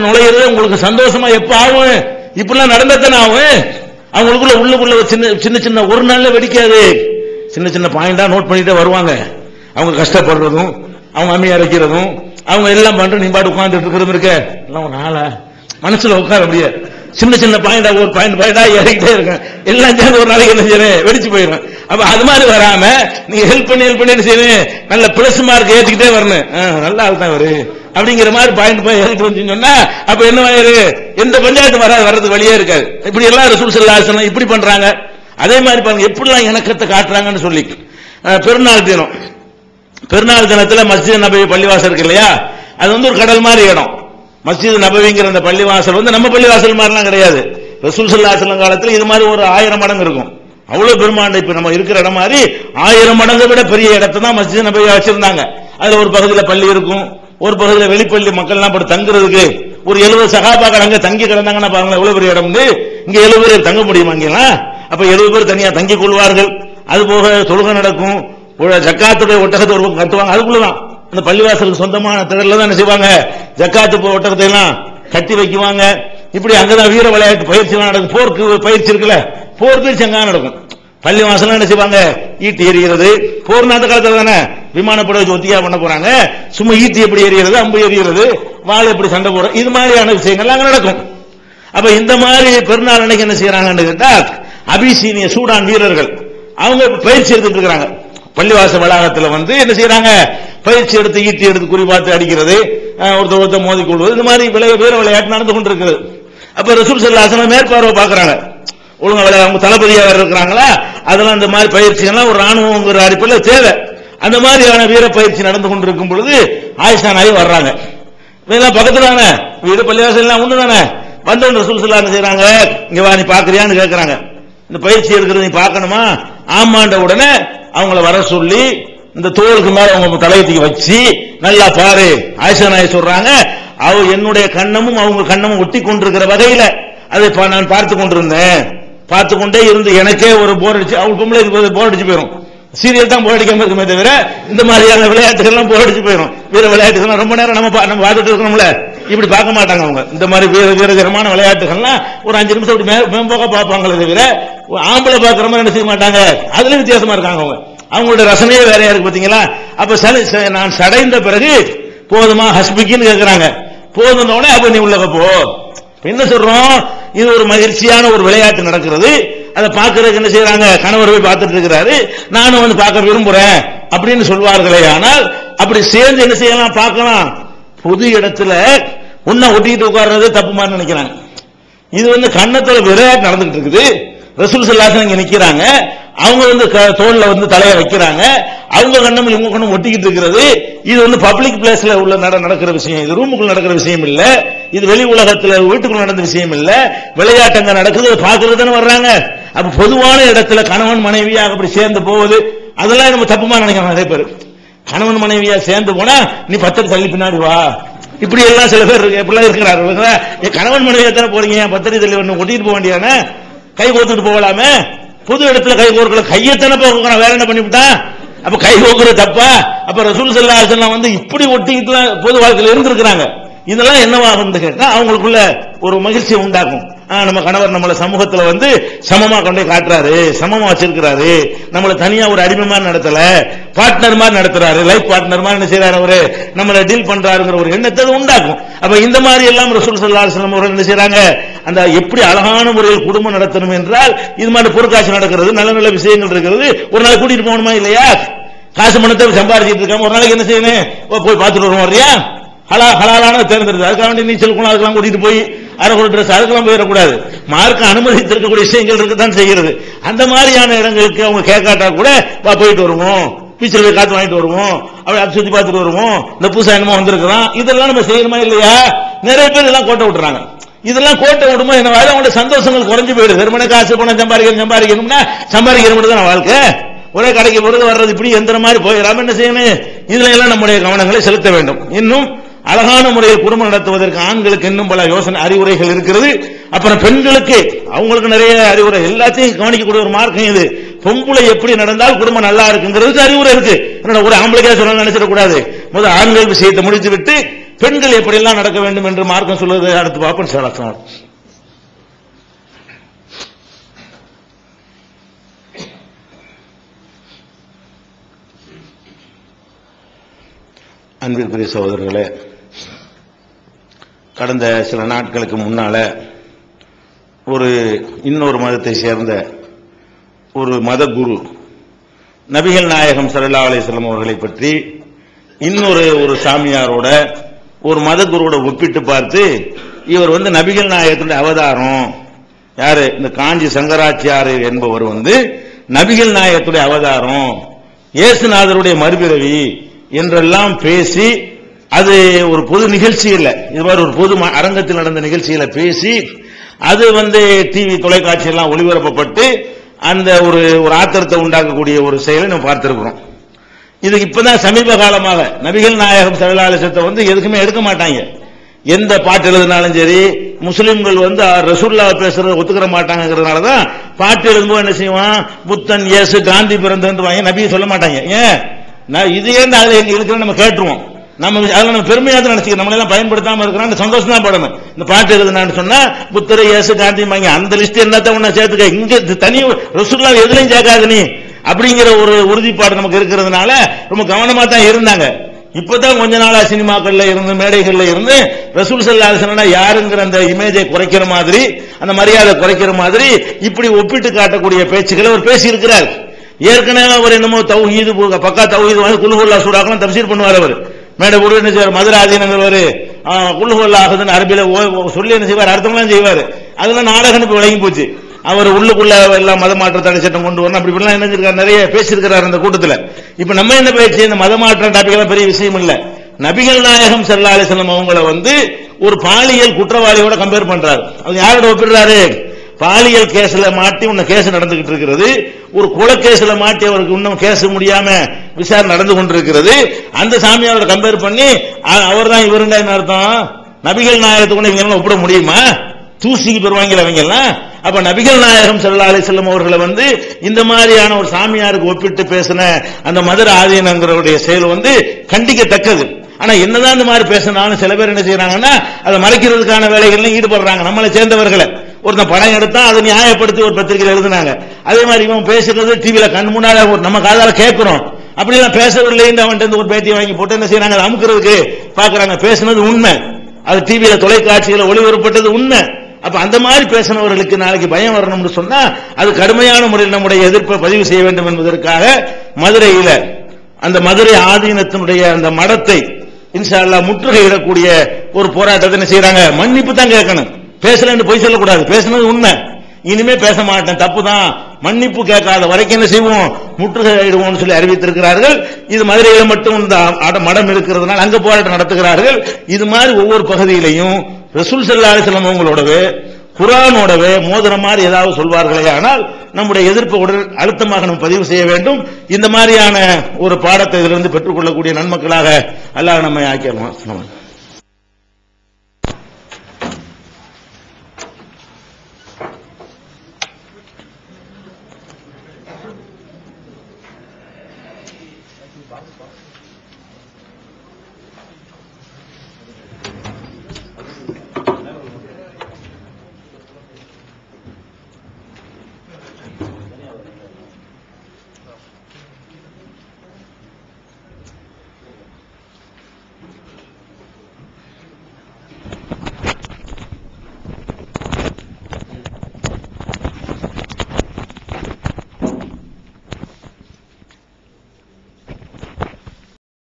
நுழையிறது உங்களுக்கு சந்தோஷமா எப்ப ஆகும்? இப்படிலாம் நடந்ததானே ஆகும். அவங்களுக்குள்ள உள்ளுக்குள்ள சின்ன சின்ன ஒரு நாள்ல வெடிக்காது. சின்ன சின்ன பாயிண்டா நோட் பண்ணிட்டே வருவாங்க. அவங்க கஷ்டப்படுறதும், அவங்க அம்மையா இருக்கிறதும், அவங்க எல்லாம் பண்ற நீ பாட்டு உட்கார்ந்துட்டு இருக்கிறதும் இருக்க எல்லாம் ஒரு நாளா மனசுல உட்கார அப்படியே சின்ன சின்ன பாயிண்டா ஒரு பாயிண்டா ஏறிக்கிட்டே இருக்கும். எல்லாம் சேர்ந்து ஒரு நாளைக்கு என்ன செய்யறேன் வெடிச்சு போயிடும். அப்ப அது மாதிரி வராம நீங்க ஹெல்ப் பண்ணி என்ன செய்யணும், நல்ல பிளஸ் மார்க் ஏற்றிக்கிட்டே வரணும். நல்லா அதுதான் வரு அப்படிங்கிற மாதிரி பாயிண்ட் போய் ஏறிட்டு வந்து சொன்னா அப்ப என்ன ஆயிரு, எந்த பஞ்சாயத்து வர்றதுக்கு வழியே இருக்காது. இப்படி எல்லாம் ரசூல் ஸல்லல்லாஹு அலைஹி வஸல்லம் இப்படி பண்றாங்க. அதே மாதிரி பாருங்க எப்படிலாம் இணக்கத்தை காட்டுறாங்கன்னு சொல்லி. பெருநாள் தினம், பெருநாள் தினத்துல மஸ்ஜித் நபவி பள்ளிவாசல் இருக்கு இல்லையா, அது வந்து ஒரு கடல் மாதிரி இடம். மஸ்ஜித் நபவிங்கிற அந்த பள்ளிவாசல் வந்து நம்ம பள்ளிவாசல் மாதிரிலாம் கிடையாது. ரசூல் ஸல்லல்லாஹு அலைஹி வஸல்லம் காலத்துல இது மாதிரி ஒரு 1000 மடங்கு இருக்கும். அவ்வளவு பெருமாண்ட இப்ப நம்ம இருக்கிற இடம் மாதிரி 1000 மடங்கு விட பெரிய இடத்தை தான் மஸ்ஜித் நபவியா வச்சிருந்தாங்க. அதுல ஒரு பகுதியில் பள்ளி இருக்கும், ஒரு பகுதியில் வெளிப்பள்ளி மக்கள் எல்லாம் போய் தங்குறதுக்கு ஒரு 70 சகாபாக்கள் அங்க தங்கி கிடந்தாங்கன்னா பாருங்களேன் எவ்வளவு பெரிய இடம். இங்க 70 பேர் தங்க முடியுமா இங்கெல்லாம்? அப்ப 70 பேர் தனியா தங்கிக் கொள்வார்கள். அது போக தொழுகை நடக்கும், ஜக்காத்துடைய ஒட்டகத்தை ஒரு கட்டுவாங்க. அதுக்குள்ளதான் அந்த பள்ளிவாசலுக்கு சொந்தமான திடல்ல தான் என்ன செய்வாங்க, ஜக்காத்து ஒட்டகத்தை எல்லாம் கட்டி வைக்குவாங்க. இப்படி அங்கதான் வீர விளையாட்டு பயிற்சி நடக்கும். போருக்கு பயிற்சி இருக்குல்ல, போர் பயிற்சி அங்க நடக்கும். பள்ளிவாசல் என்ன செய்வாங்க, ஈட்டி எறிகிறது. போர் நாட்டு காலத்துல தானே விமானப்படை வச்சு ஒத்தியா பண்ண போறாங்க. சும்மா ஈட்டி எப்படி எறிகிறது, அம்பு எறிகிறது, வாள் எப்படி சண்டை போடுறது, இது மாதிரியான விஷயங்கள் அங்க நடக்கும். அப்ப இந்த மாதிரி பெருநாள் அன்னைக்கு என்ன செய்யறாங்கன்னு கேட்டா, அபிசீனிய சூடான் வீரர்கள் அவங்க பயிற்சி எடுத்துட்டு இருக்காங்க. பள்ளிவாச வளாகத்துல வந்து என்ன செய்யறாங்க, பயிற்சி எடுத்து ஈட்டி எடுத்து குறிபார்த்து அடிக்கிறது, ஒருத்தர் மோதி கொள்வது, இந்த மாதிரி வீர விளையாட்டு நடந்து கொண்டிருக்கிறது. அப்ப ரசூல் ஸல்லல்லாஹு அலைஹி வஸல்லம் மேற்பார்வை பாக்குறாங்க. ஒழுங்கா அவங்க தளபதியா இருக்கிறாங்களா, அதெல்லாம் இந்த மாதிரி பயிற்சிகள்லாம் ஒரு ராணுவங்கிற அடிப்படையில் தேவை. அந்த மாதிரியான வீர பயிற்சி நடந்து கொண்டிருக்கும் பொழுது ஆயிஷா நாயகி வர்றாங்க. இதெல்லாம் பக்கத்துல தானே வீடு, பள்ளிவாசல் எல்லாம் ஒண்ணு தானே. வந்தவன் ரசூல் ஸல்லல்லாஹு அலைஹி வஸல்லம் செய்யறாங்க, இங்க வா நீ பாக்குறியான்னு கேட்கறாங்க. இந்த பயிற்சி எடுக்கிறது நீ பார்க்கணுமா? ஆமாண்ட உடனே அவங்கள வர சொல்லி இந்த தோளுக்கு மேல அவங்க தலையத்துக்கு வச்சு நல்லா பாரு. ஆயிஷா நாயகி சொல்றாங்க, அவ என்னுடைய கண்ணமும் அவங்க கண்ணமும் ஒட்டி கொண்டிருக்கிற வகையில அதை நான் பார்த்து கொண்டிருந்தேன். பார்த்து கொண்டே இருந்து எனக்கே ஒரு போர் அடிச்சு, அவங்க பொம்பளை போர் அடிச்சு போயிடும். சீரியல் தான் போர் அடிக்காம இருக்குமே தவிர இந்த மாதிரியான விளையாட்டுகள்லாம் போர் அடிச்சு போயிடும். வீர விளையாட்டுகள் ரொம்ப நேரம் நம்ம பார்த்துட்டு இருக்கணும்ல, இப்படி பார்க்க மாட்டாங்க அவங்க. இந்த மாதிரி வீரகரமான விளையாட்டுகள்லாம் ஒரு 5 நிமிஷம் இப்படி மேம்போக்க பார்ப்பாங்களே தவிர ஆம்பளை பார்க்கிற மாதிரி என்ன செய்ய மாட்டாங்க. அதுல வித்தியாசமா இருக்காங்க அவங்க. அவங்களோட ரசனையே வேறையா இருக்கு பாத்தீங்களா. அப்ப நான் சடைந்த பிறகு போதுமா ஹஸ்பிக்கின்னு கேட்கிறாங்க. போதுனோடனே அப்ப நீ உள்ளக போ. என்ன சொல்றோம், இது ஒரு மகிழ்ச்சியான ஒரு விளையாட்டு நடக்கிறது. அதை பார்க்கறதுக்கு என்ன செய்யறாங்க, கணவர் போய் பார்த்துட்டு இருக்கிறாரு, நானும் வந்து பார்க்க விரும்புறேன் அப்படின்னு சொல்வார்களே. ஆனால் அப்படி சேர்ந்து என்ன செய்யலாம், பார்க்கலாம். பொது இடத்துல உன்ன ஒட்டிக்கிட்டு உட்கார்றது தப்பு மாதிரி நினைக்கிறாங்க. இது வந்து கண்ணத்துல விளையாட்டு நடந்துகிட்டு இருக்குது. ரசூல் ஸல்லல்லாஹு அலைஹி வஸல்லம் இங்க நிக்கிறாங்க, அவங்க வந்து தோல்ல வந்து தலையை வைக்கிறாங்க, அவங்க கண்ணம் இவங்க கண்ணம் ஒட்டிக்கிட்டு இருக்கிறது. இது வந்து பப்ளிக் பிளேஸ்ல உள்ள நடக்கிற விஷயம், இது ரூமுக்குள்ள நடக்கிற விஷயம் இல்ல, இது வெளி உலகத்துல வீட்டுக்குள்ள நடந்த விஷயம் இல்ல, விளையாட்டுங்க நடக்குது, பாக்குறது தானே வர்றாங்க. அப்ப பொதுவான இடத்துல கணவன் மனைவியாக அப்படி சேர்ந்து போவது அதெல்லாம் நம்ம தப்புமா நினைக்கிறாங்க நிறைய பேர். கணவன் மனைவியா சேர்ந்து போனா நீ 10 தள்ளி பின்னாடி வா, இப்படி எல்லாம் சில பேர் எப்படிலாம் இருக்கிறாரு. கணவன் மனைவியா தானே போறீங்க, 10 தள்ளி ஒண்ணு ஒட்டிட்டு போக வேண்டியானே, கை கோத்துட்டு போகலாமே. பொது இடத்துல கை கோர்க்கல, கையத்தானே போக வேற என்ன பண்ணிவிட்டா, அப்ப கை கோக்குறது தப்பா? அப்ப ரசூல் ஸல்லல்லாஹு அலைஹி வஸல்லம் வந்து இப்படி ஒட்டிக்கிட்டு பொது வாழ்க்கையில் இருந்திருக்கிறாங்க. இதெல்லாம் என்னவாகும் கேட்டா அவங்களுக்குள்ள ஒரு மகிழ்ச்சியை உண்டாக்கும். நம்ம கணவர் நம்மள சமூகத்துல வந்து சமமா கொண்டே காட்டுறாரு, சமமா வச்சிருக்கிறாரு, நம்மள தனியா ஒரு அடிமை மாதிரி நடத்தல, பார்ட்னர் மாதிரி நடத்துறாரு, லைஃப் பார்ட்னர் மாதிரி என்ன செய்யறாரு, அவரு நம்மள டீல் பண்றாருங்கிற ஒரு எண்ணத்தை உண்டாக்கும். அப்ப இந்த மாதிரி எல்லாம் ரசூல் ஸல்லல்லாஹு அலைஹி வஸல்லம் அவர்கள் என்ன செய்யறாங்க, அந்த எப்படி அழகான முறையில் குடும்பம் நடத்தணும் என்றால் இது மாதிரி பொருட்காட்சி நடக்கிறது, நல்ல நல்ல விஷயங்கள் இருக்கிறது. ஒரு நாள் கூட்டிட்டு போகணுமா இல்லையா? காசு பணத்தை சம்பாதிச்சிட்டு இருக்காம ஒரு நாளைக்கு என்ன செய்யணும், போய் பார்த்துட்டு வருவோம் வரியா, ஹலாலான தேர்ந்தெடுத்து அதுக்காக வேண்டி நீச்சல் குளம் அதுக்கெல்லாம் கூட்டிட்டு போய் அரைக்குறை ட்ரெஸ் அதுக்கெல்லாம் போயிடக்கூடாது. மார்க்க அனுமதித்திருக்கக்கூடிய விஷயங்கள் இருக்குதான் செய்கிறது. அந்த மாதிரியான இடங்களுக்கு அவங்க கேட்காட்டா கூட போயிட்டு வருவோம், பீச்சில் போய் காத்து வாங்கிட்டு வருவோம், அப்படி சுத்தி பார்த்துட்டு வருவோம், இந்த புதுசா என்னமோ வந்திருக்கிறோம், இதெல்லாம் நம்ம செய்யணுமா இல்லையா? நிறைய பேர் இதெல்லாம் கோட்டை விட்டுறாங்க. இதெல்லாம் கோட்டை விடுமா என்ன, அவங்களோட சந்தோஷங்கள் குறைஞ்சு போயிடுது. வெறுமனே காசு பணம் சம்பாதிக்கணும்னா சம்பாதிக்கிற மட்டும் தான் வாழ்க்கை. ஒரே கடைக்கு போறது வர்றது இப்படி எந்திர மாதிரி போயிடாம என்ன செய்யணும், இதுல எல்லாம் நம்முடைய கவனங்களை செலுத்த வேண்டும். இன்னும் அழகான முறையில் குடும்பம் நடத்துவதற்கு ஆண்களுக்கு இன்னும் பல யோசனை அறிவுரைகள் இருக்கிறது. அப்புறம் பெண்களுக்கு அவங்களுக்கு நிறைய அறிவுரை, எல்லாத்தையும் கவனிக்கக்கூடிய ஒரு மார்க்கம் இது. பொம்பளை எப்படி நடந்தால் குடும்பம் நல்லா இருக்குங்கிறதுக்கு அறிவுரை இருக்கு. ஒரு ஆம்பளைக்கா சொல்ல நினைச்சிடக்கூடாது. முதல் ஆண்கள் விஷயத்தை முடித்து விட்டு பெண்கள் எப்படியெல்லாம் நடக்க வேண்டும் என்று மார்க்கம் சொல்வது அடுத்து பார்ப்போம் சார். அன்பிற்குரிய சகோதரர்களே, கடந்த சில நாட்களுக்கு முன்னால இன்னொரு மதத்தை சேர்ந்த ஒரு மத குரு நபிகள் நாயகம் ஸல்லல்லாஹு அலைஹி வஸல்லம் அவர்களை பற்றி இன்னொரு சாமியாரோட ஒரு மத குருவோட ஒப்பிட்டு பார்த்து, இவர் நபிகள் நாயகத்துடைய அவதாரம், யாரு இந்த காஞ்சி சங்கராச்சாரியர் என்பவர் நபிகள் நாயகத்துடைய அவதாரம், இயேசுநாதருடைய மறுபிறவி என்றெல்லாம் பேசி, அது ஒரு பொது நிகழ்ச்சி இல்ல, இது மாதிரி ஒரு பொது அரங்கத்தில் நடந்த நிகழ்ச்சியில பேசி, அது டிவி தொலைக்காட்சி எல்லாம் ஒளிபரப்பப்பட்டு அந்த ஒரு ஆத்திரத்தை உண்டாக்கக்கூடிய ஒரு செயலை நம்ம பார்த்திருக்கிறோம். இது இப்பதான் சமீப காலமாக நபிகள் நாயகம் ஸல்லல்லாஹு அலைஹி வஸல்லம் எதுக்குமே எடுக்க மாட்டாங்க. எந்த பாட்டு எழுதினாலும் சரி, முஸ்லிம்கள் ரசூலுல்லாஹ் பேசுறத ஒத்துக்கிற மாட்டாங்கிறதுனாலதான் பாட்டு எழுதும்போது என்ன செய்வான், புத்தன் இயேசு காந்தி பிறந்தன்றுவாங்க, நபியை சொல்ல மாட்டாங்க. ஏன் இது ஏன் அதுல எங்க இருக்கிற நம்ம கேட்டுருவோம். நம்ம பெருமையா தான் நினைச்சுக்க, நம்மள எல்லாம் பயன்படுத்தாம இருக்கிறான் சந்தோஷம் தான் படணும். இந்த பாட்டு எழுதுனான்னு சொன்னா புத்தர் இயேசு காந்தி அந்த லிஸ்ட் என்னத்தான் ஒண்ணு சேர்த்துக்க, இங்க தனி ரசூலுல்லாஹ் எதுலையும் சேர்க்காது நீ அப்படிங்கிற ஒரு உறுதிப்பாடு நமக்கு இருக்கிறதுனால ரொம்ப கவனமா தான் இருந்தாங்க. இப்பதான் கொஞ்ச நாளா சினிமாக்கள்ல இருந்து மேடைகள்ல இருந்து ரசூல் ஸல்லல்லாஹு அலைஹி வஸல்லம் யாருங்கிற அந்த இமேஜை குறைக்கிற மாதிரி, அந்த மரியாதை குறைக்கிற மாதிரி இப்படி ஒப்பிட்டு காட்டக்கூடிய பேச்சுக்களை அவர் பேசி இருக்கிறார். ஏற்கனவே அவர் என்னமோ தௌஹீது பக்கா தௌஹீது குல்ஹுல்லாஹ் சூராக்கெல்லாம் தஃப்சீர் பண்ணுவார். அவர் மேடை போட்டு என்ன செய்வார், மதுரை ஆதீனங்கிறவர் குல்ஹுல்லாஹ் அஹதுன்னு அரபியில சொல்லி என்ன செய்வார், அர்த்தம்லாம் செய்வார். அதெல்லாம் நாடகம் இப்ப விளங்கி போச்சு. அவர் உள்ளுக்குள்ள எல்லாம் மதமாற்ற தடை சட்டம் கொண்டு வரணும் அப்படி இப்படிலாம் என்ன நிறைய பேசியிருக்கிறார் அந்த கூட்டத்தில். இப்ப நம்ம என்ன பேச்சு, இந்த மதமாற்ற டாபிக் எல்லாம் பெரிய விஷயம் இல்ல. நபிகள் நாயகம் ஸல்லல்லாஹு அலைஹி வஸல்லம் அவங்களை ஒரு பாலியல் குற்றவாளியோட கம்பேர் பண்றாரு. அது யாரோட ஒப்பிடுறாரு, பாலியல் கேஸ்ல மாட்டி உன்ன கேஸ் நடந்துகிட்டு இருக்கிறது, ஒரு கொலை கேஸ்ல மாட்டி அவருக்கு இன்னும் கேஸ் முடியாம விசாரணை நடந்து கொண்டிருக்கிறது. அந்த சாமியாரோட கம்பேர் பண்ணி அவர் தான் இவருண்டா என்ன அர்த்தம், நபிகள் நாயகத்துக்கு இவங்க ஒப்பிட முடியுமா, தூசிக்கு பெறுவாங்க அவங்க எல்லாம். அப்ப நபிகள் நாயகம் ஸல்லல்லாஹு அலைஹி வஸல்லம் அவர்களை இந்த மாதிரியான ஒரு சாமியாருக்கு ஒப்பிட்டு பேசின அந்த மதுரை ஆதீனங்கிறவருடைய செயல் கண்டிக்கத்தக்கது. ஆனா என்னதான் இந்த மாதிரி பேசினாலும் சில பேர் என்ன செய்யறாங்கன்னா அதை மறைக்கிறதுக்கான வேலைகள்ல ஈடுபடுறாங்க. நம்மளை சேர்ந்தவர்களை ஒருத்தன் படம் எடுத்தா அதை நியாயப்படுத்தி ஒரு பத்திரிகையில் எழுதினாங்க. அதே மாதிரி இவன் பேசுறது டிவியில கண் முன்னால நம்ம காதால கேட்கிறோம். அப்படி எல்லாம் பேசவில்லை அவன் ஒரு பேட்டியை வாங்கி போட்டு என்ன செய்யறாங்க, அமுக்கிறதுக்கு பாக்குறாங்க. பேசுனது உண்மை, அது டிவியில தொலைக்காட்சியில ஒளிபரப்பட்டது உண்மை. அப்ப அந்த மாதிரி பேசினவர்களுக்கு நாளைக்கு பயம் வரணும்னு சொன்னா அது கடுமையான முறையில் நம்முடைய எதிர்ப்பை பதிவு செய்ய வேண்டும் என்பதற்காக மதுரையில அந்த மதுரை ஆதீனத்தினுடைய அந்த மடத்தை இன்ஷா அல்லாஹ் முற்றுகையிடக்கூடிய ஒரு போராட்டத்தை என்ன செய்யறாங்க, மன்னிப்பு தான் கேட்கணும், பேசலன்னு பொய் சொல்லக்கூடாது, பேசுனது உண்மை, இனிமே பேச மாட்டேன் தப்பு தான், மன்னிப்பு கேட்காத வரைக்கும் என்ன செய்வோம், முற்றுகையிடுவோம் சொல்லி அறிவித்திருக்கிறார்கள். இது மதுரையில மட்டும் இந்த மடம் இருக்கிறதுனால அங்க போராட்டம் நடத்துகிறார்கள். இது மாதிரி ஒவ்வொரு பகுதியிலையும் ரசூல் ஸல்லல்லாஹு அலைஹி வஸல்லம் அவங்களோடவே குர்ஆனோடவே மோதிர மாதிரி ஏதாவது சொல்வார்களே ஆனால் நம்முடைய எதிர்ப்பை உடல் அழுத்தமாக நம்ம பதிவு செய்ய வேண்டும். இந்த மாதிரியான ஒரு பாடத்தை இதிலிருந்து பெற்றுக்கொள்ளக்கூடிய நன்மக்களாக அல்லாஹ் நம்மை ஆக்கிடுவான்.